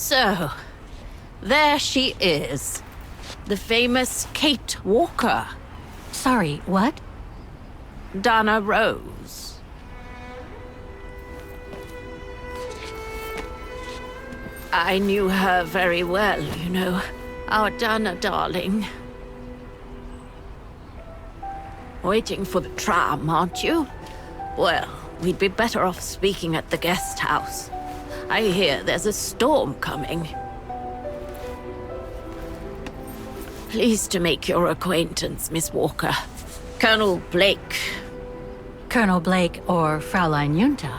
So, there she is. The famous Kate Walker. Sorry, what? Dana Roze. I knew her very well, you know. Our Dana darling. Waiting for the tram, aren't you? Well, we'd be better off speaking at the guest house. I hear there's a storm coming. Pleased to make your acquaintance, Miss Walker. Colonel Blake. Colonel Blake or Fraulein Junta?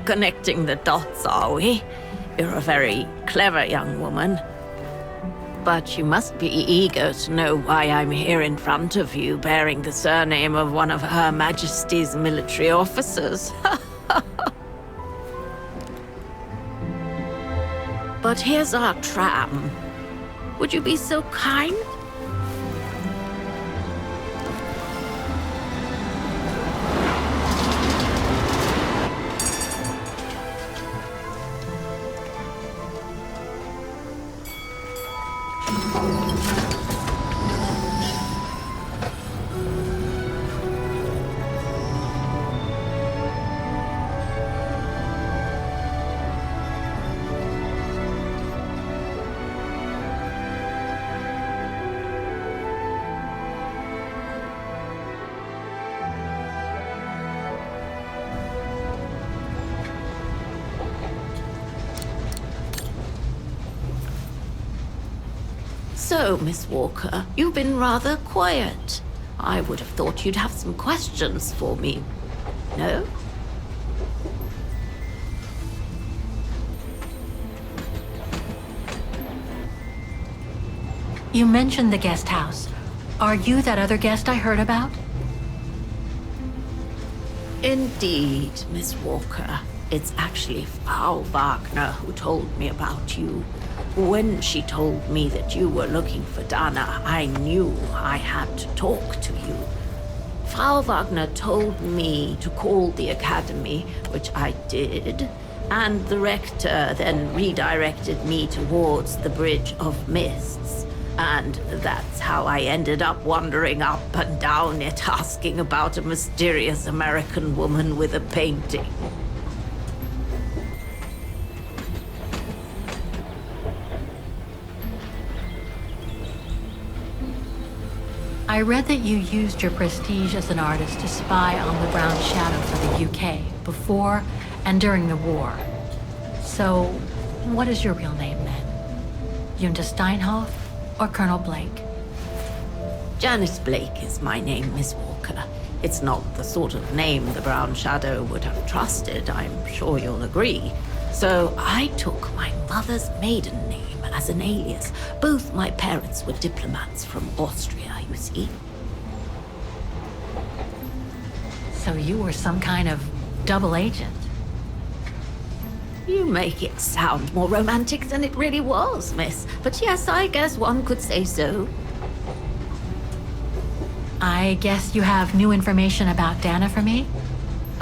Connecting the dots, are we? You're a very clever young woman. But you must be eager to know why I'm here in front of you, bearing the surname of one of Her Majesty's military officers. But here's our tram. Would you be so kind? So, Miss Walker, you've been rather quiet. I would have thought you'd have some questions for me. No? You mentioned the guest house. Are you that other guest I heard about? Indeed, Miss Walker. It's actually Frau Wagner who told me about you. When she told me that you were looking for Dana, I knew I had to talk to you. Frau Wagner told me to call the academy, which I did, and the rector then redirected me towards the Bridge of Mists. And that's how I ended up wandering up and down it, asking about a mysterious American woman with a painting. I read that you used your prestige as an artist to spy on the Brown Shadow for the UK before and during the war. So, what is your real name then? Junta Steinhoff or Colonel Blake? Janice Blake is my name, Miss Walker. It's not the sort of name the Brown Shadow would have trusted, I'm sure you'll agree. So I took my mother's maiden name as an alias. Both my parents were diplomats from Austria, you see. So you were some kind of double agent? You make it sound more romantic than it really was, miss. But yes, I guess one could say so. I guess you have new information about Dana for me?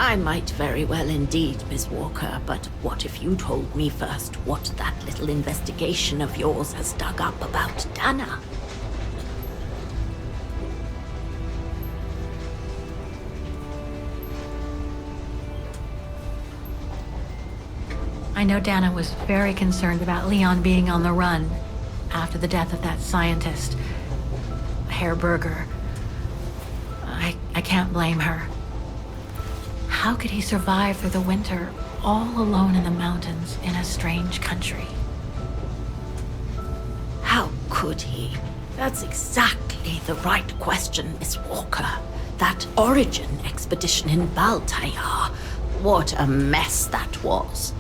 I might very well indeed, Miss Walker, but what if you told me first what that little investigation of yours has dug up about Dana? I know Dana was very concerned about Leon being on the run after the death of that scientist, Herr Berger. I can't blame her. How could he survive through the winter, all alone in the mountains in a strange country? How could he? That's exactly the right question, Miss Walker. That origin expedition in Taiga. What a mess that was.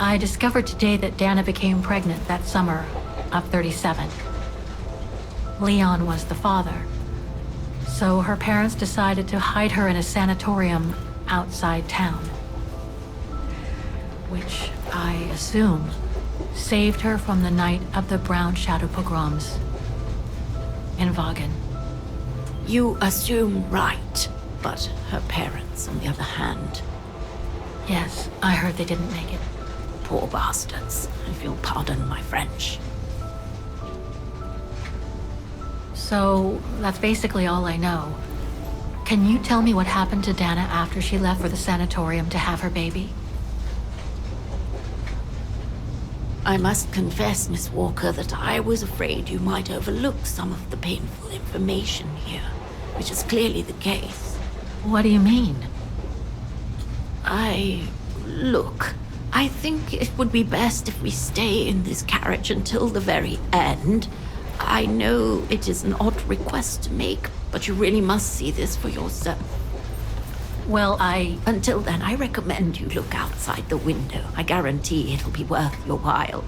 I discovered today that Dana became pregnant that summer of 37. Leon was the father. So her parents decided to hide her in a sanatorium outside town. Which, I assume, saved her from the night of the Brown Shadow pogroms in Vaghen. You assume right, but her parents, on the other hand, Yes, I heard they didn't make it. poor bastards, if you'll pardon my French. So, that's basically all I know. Can you tell me what happened to Dana after she left for the sanatorium to have her baby? I must confess, Miss Walker, that I was afraid you might overlook some of the painful information here, which is clearly the case. What do you mean? Look, I think it would be best if we stay in this carriage until the very end. I know it is an odd request to make, but you really must see this for yourself. Well, Until then, I recommend you look outside the window. I guarantee it'll be worth your while.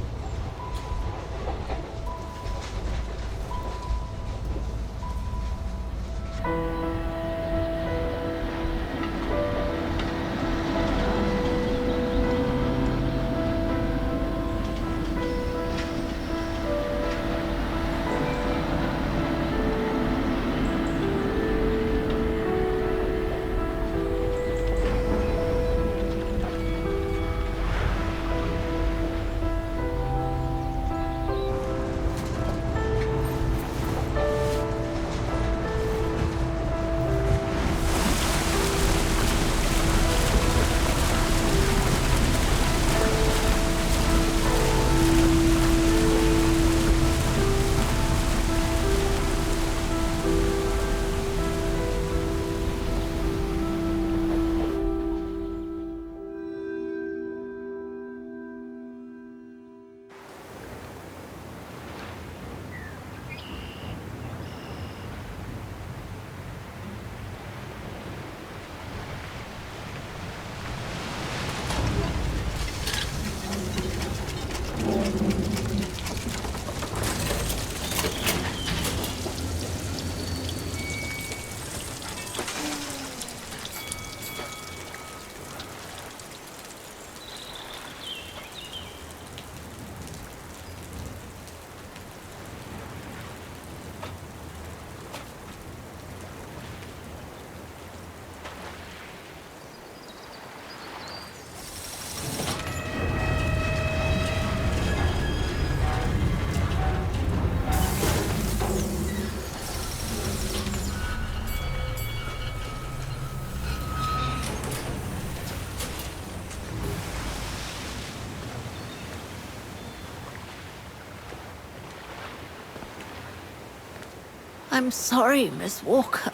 I'm sorry, Miss Walker,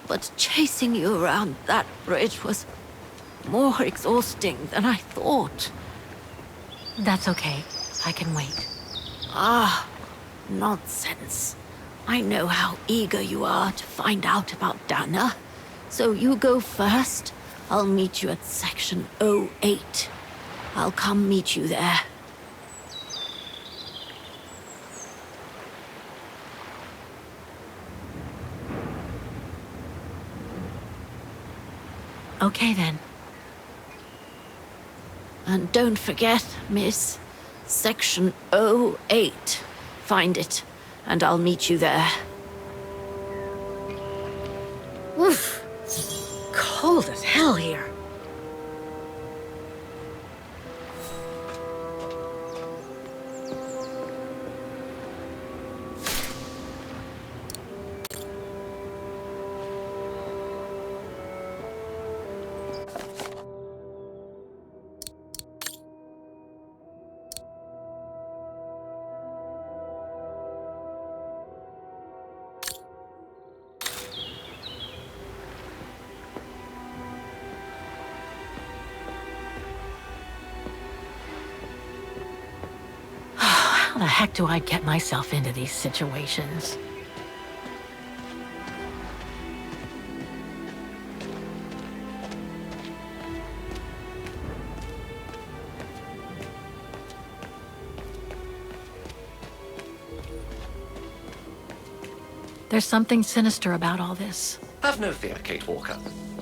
but chasing you around that bridge was more exhausting than I thought. that's okay. I can wait. Nonsense. I know how eager you are to find out about Dana. So you go first. I'll meet you at section 08. I'll come meet you there. Okay then. And don't forget, miss, section 08. Find it, and I'll meet you there. Oof. Cold as hell here. How the heck do I get myself into these situations? There's something sinister about all this. Have no fear, Kate Walker.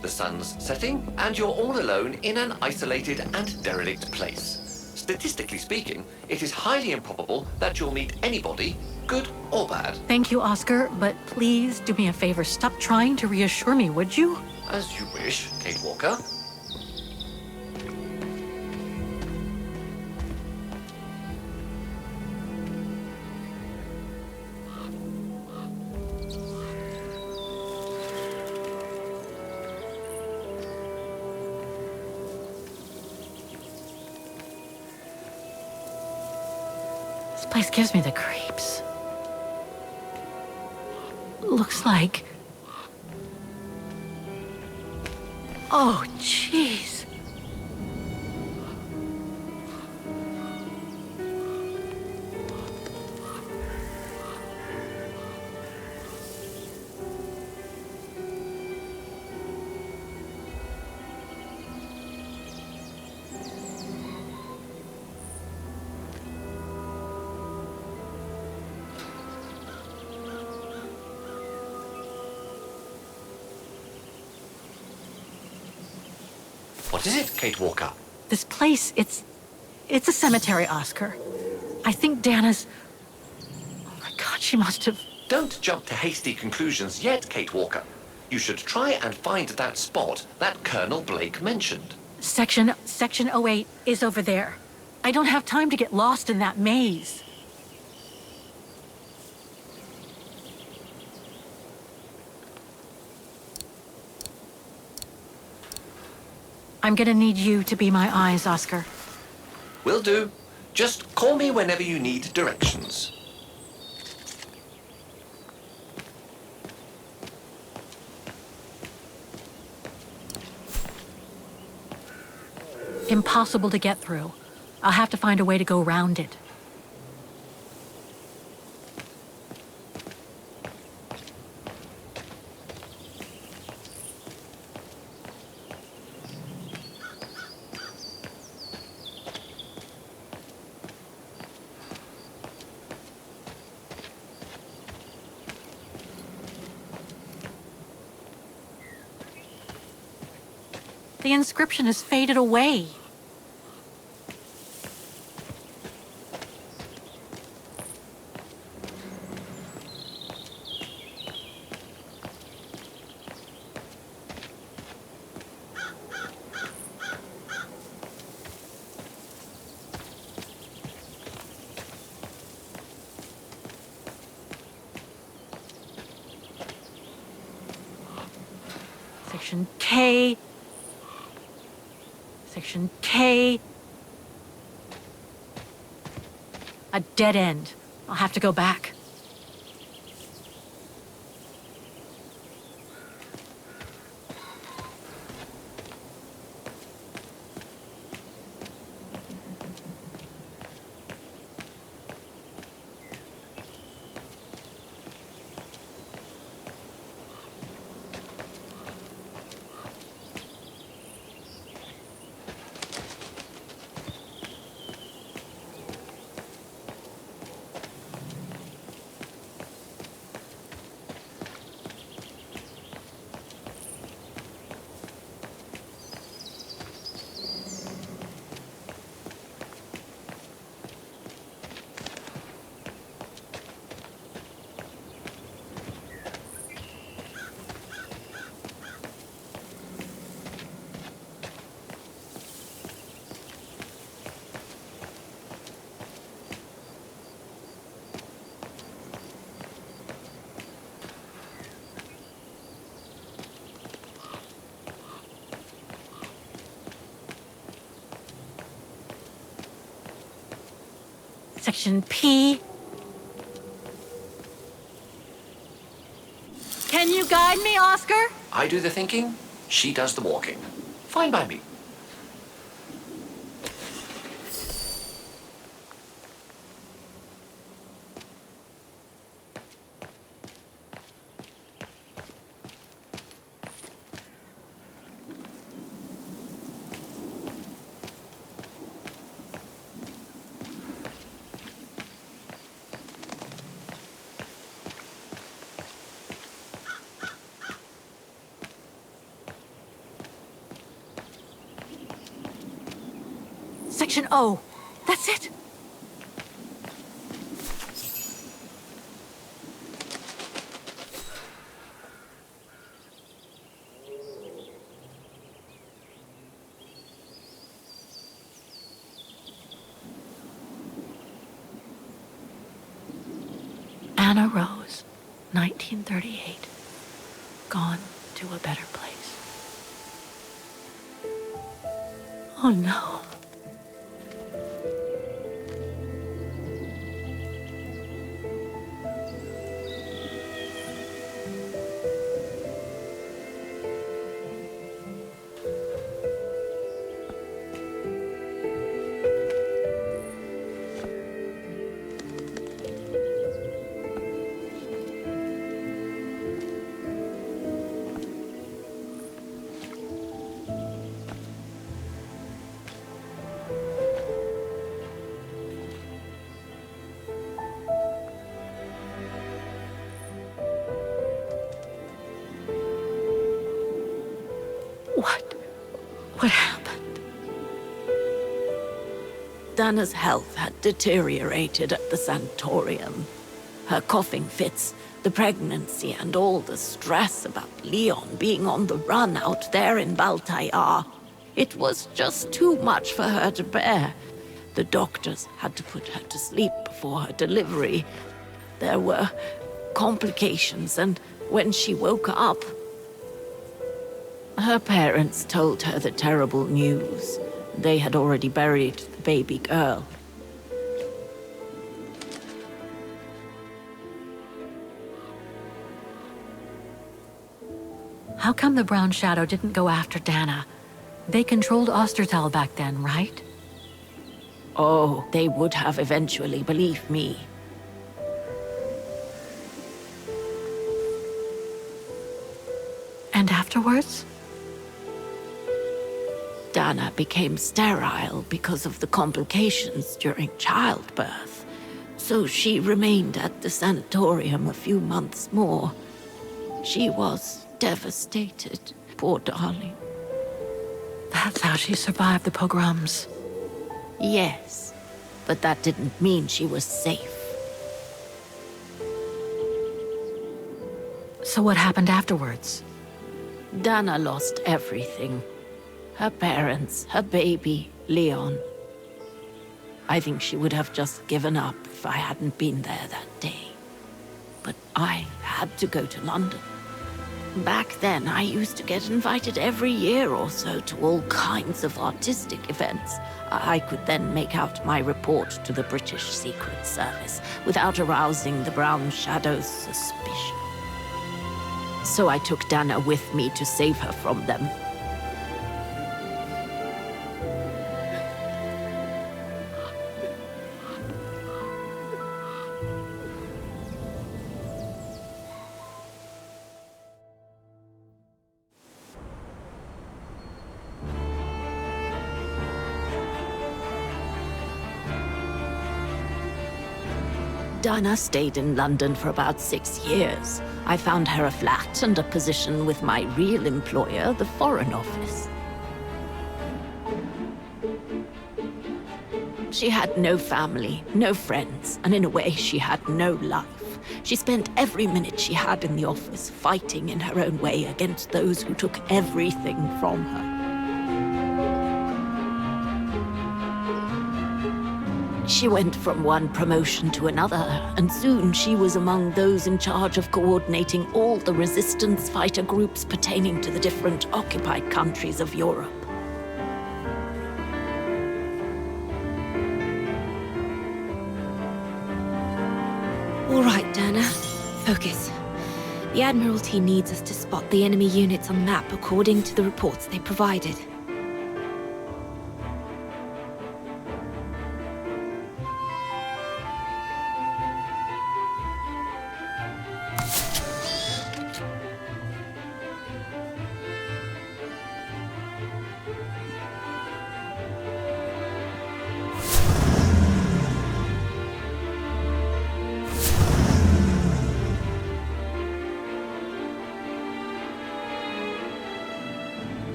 The sun's setting, and you're all alone in an isolated and derelict place. statistically speaking, it is highly improbable that you'll meet anybody, good or bad. Thank you, Oscar, but please do me a favor. Stop trying to reassure me, would you? As you wish, Kate Walker. This place gives me the creeps. Looks like... Oh, jeez. What is it, Kate Walker? This place, it's a cemetery, Oscar. I think Dana's... Oh my God, she must have... Don't jump to hasty conclusions yet, Kate Walker. You should try and find that spot that Colonel Blake mentioned. Section 08 is over there. I don't have time to get lost in that maze. I'm gonna need you to be my eyes, Oscar. Will do. Just call me whenever you need directions. Impossible to get through. I'll have to find a way to go around it. The inscription has faded away. Section K. Section K. A dead end. I'll have to go back. Section P. Can you guide me, Oscar? I do the thinking, she does the walking. Fine by me. Section O. That's it. Anna Roze, 1938. Gone to a better place. Oh no. What happened? Dana's health had deteriorated at the sanatorium. Her coughing fits, the pregnancy, and all the stress about Leon being on the run out there in Baltayar. It was just too much for her to bear. The doctors had to put her to sleep before her delivery. There were complications, and when she woke up, her parents told her the terrible news. They had already buried the baby girl. How come the Brown Shadow didn't go after Dana? They controlled Ostertal back then, right? Oh, they would have eventually, believe me. And afterwards? Dana became sterile because of the complications during childbirth. So she remained at the sanatorium a few months more. She was devastated, poor darling. That's how she survived the pogroms. Yes, but that didn't mean she was safe. So what happened afterwards? Dana lost everything. Her parents, her baby, Leon. I think she would have just given up if I hadn't been there that day. But I had to go to London. Back then, I used to get invited every year or so to all kinds of artistic events. I could then make out my report to the British Secret Service without arousing the Brown Shadow's suspicion. So I took Dana with me to save her from them. Dana stayed in London for about 6 years. I found her a flat and a position with my real employer, the Foreign Office. She had no family, no friends, and in a way she had no life. She spent every minute she had in the office fighting in her own way against those who took everything from her. She went from one promotion to another, and soon she was among those in charge of coordinating all the resistance fighter groups pertaining to the different occupied countries of Europe. All right, Dana. Focus. The Admiralty needs us to spot the enemy units on the map according to the reports they provided.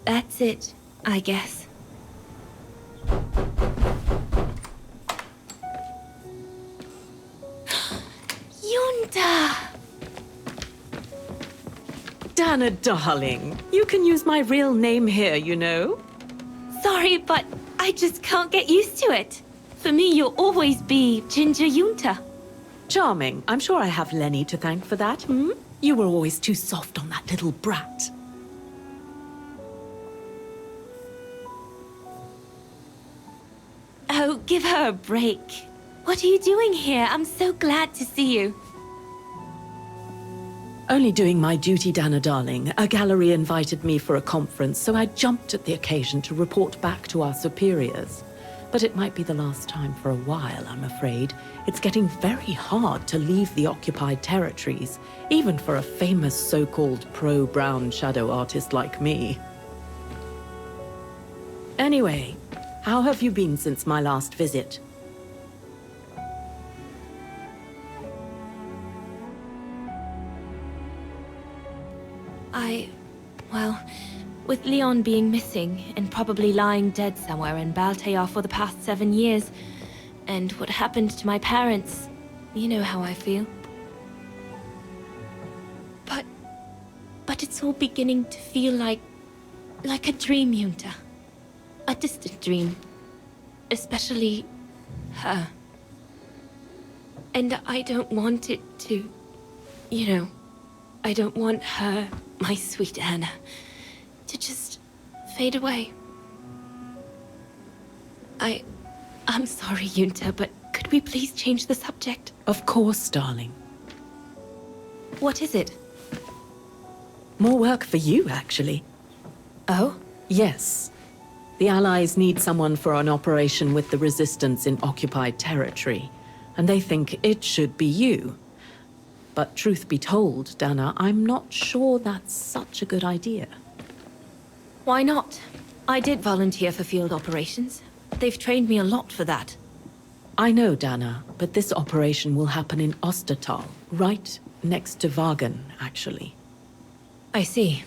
That's it, I guess. Yunta! Dana, darling, you can use my real name here, you know. Sorry, but I just can't get used to it. For me, you'll always be Ginger Yunta. Charming. I'm sure I have Lenny to thank for that, hmm? You were always too soft on that little brat. Oh, give her a break. What are you doing here? I'm so glad to see you. Only doing my duty, Dana, darling. A gallery invited me for a conference, so I jumped at the occasion to report back to our superiors. But it might be the last time for a while, I'm afraid. It's getting very hard to leave the occupied territories, even for a famous so-called pro-brown shadow artist like me. Anyway, how have you been since my last visit? Well, with Leon being missing and probably lying dead somewhere in Baltayar for the past 7 years, and what happened to my parents, you know how I feel. But it's all beginning to feel like a dream, Yunta. A distant dream. Especially her. And I don't want it to, you know, I don't want her, my sweet Anna, to just fade away. I'm sorry, Yunta, but could we please change the subject? Of course, darling. What is it? More work for you, actually. Oh? Yes. The Allies need someone for an operation with the Resistance in occupied territory, and they think it should be you. But truth be told, Dana, I'm not sure that's such a good idea. Why not? I did volunteer for field operations. They've trained me a lot for that. I know, Dana, but this operation will happen in Ostertal, right next to Vaghen, actually. I see.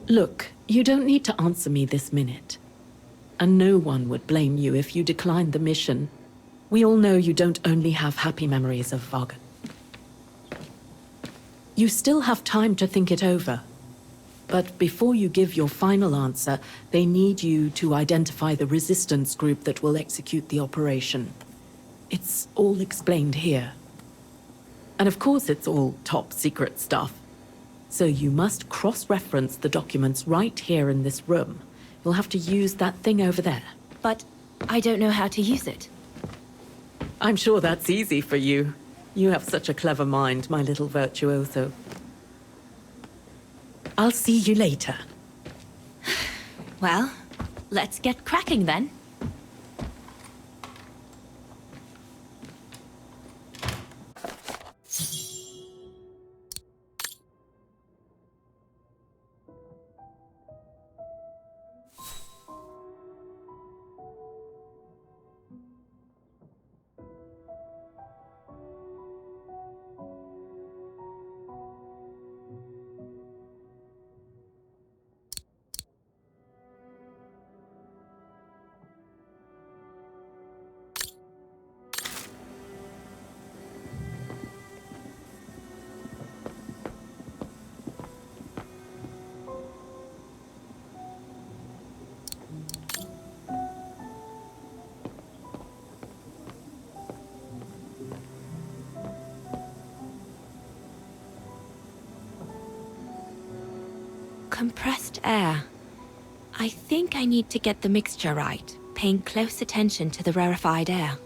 Look, you don't need to answer me this minute. And no one would blame you if you declined the mission. We all know you don't only have happy memories of Vaghen. You still have time to think it over. But before you give your final answer, they need you to identify the resistance group that will execute the operation. It's all explained here. And of course it's all top secret stuff. So you must cross-reference the documents right here in this room. You'll have to use that thing over there. But I don't know how to use it. I'm sure that's easy for you. You have such a clever mind, my little virtuoso. I'll see you later. Well, let's get cracking then. compressed air. I think I need to get the mixture right, paying close attention to the rarefied air.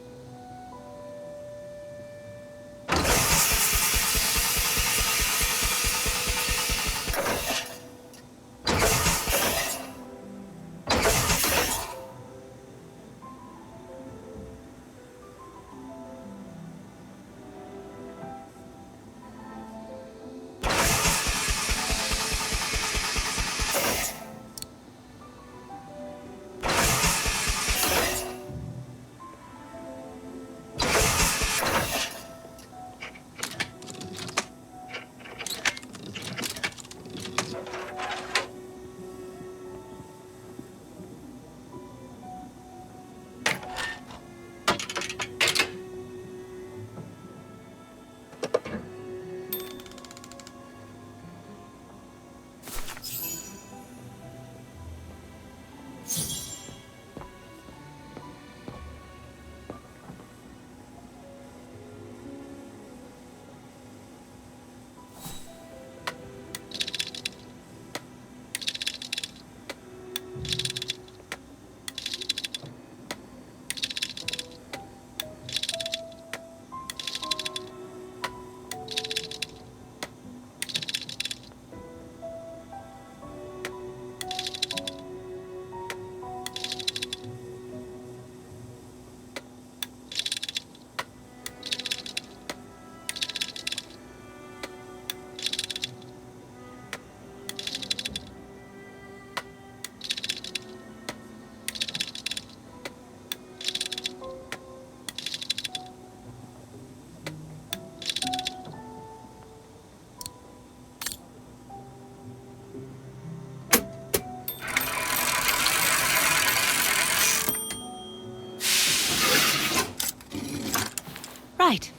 Right.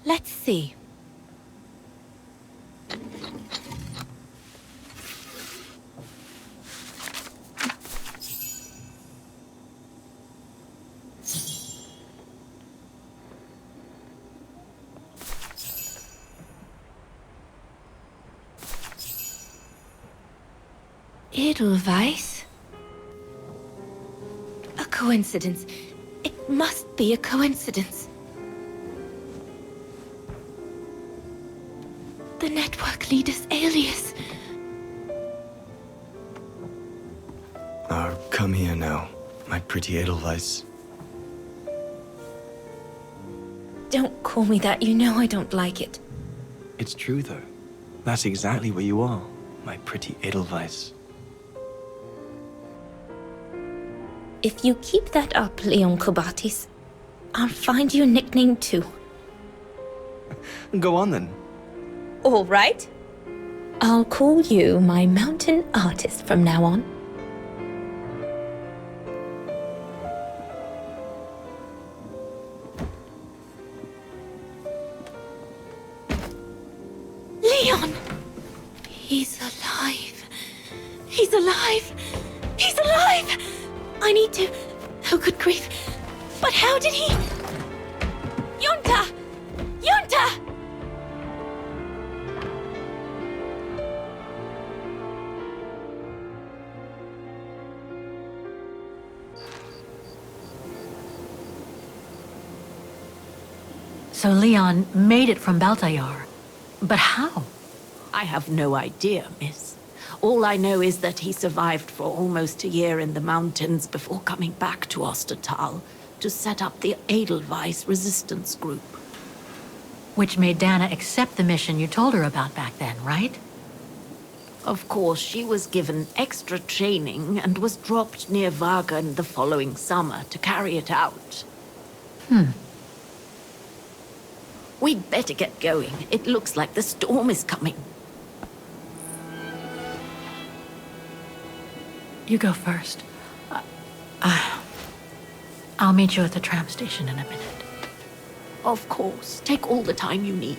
Let's see. Edelweiss? A coincidence. It must be a coincidence. The network leader's alias. Come here now, my pretty Edelweiss. Don't call me that. You know I don't like it. It's true, though. That's exactly what you are, my pretty Edelweiss. If you keep that up, Leon Kobatis, I'll find you a nickname too. Go on, then. All right. I'll call you my mountain artist from now on. Leon! He's alive. He's alive. He's alive! I need to... Oh, good grief. But how did he... Yunta! Yunta! So Leon made it from Baltayar. But how? I have no idea, miss. All I know is that he survived for almost a year in the mountains before coming back to Ostertal to set up the Edelweiss resistance group. Which made Dana accept the mission you told her about back then, right? Of course, she was given extra training and was dropped near Vaghen the following summer to carry it out. We'd better get going. It looks like the storm is coming. You go first. I'll meet you at the tram station in a minute. Of course. Take all the time you need.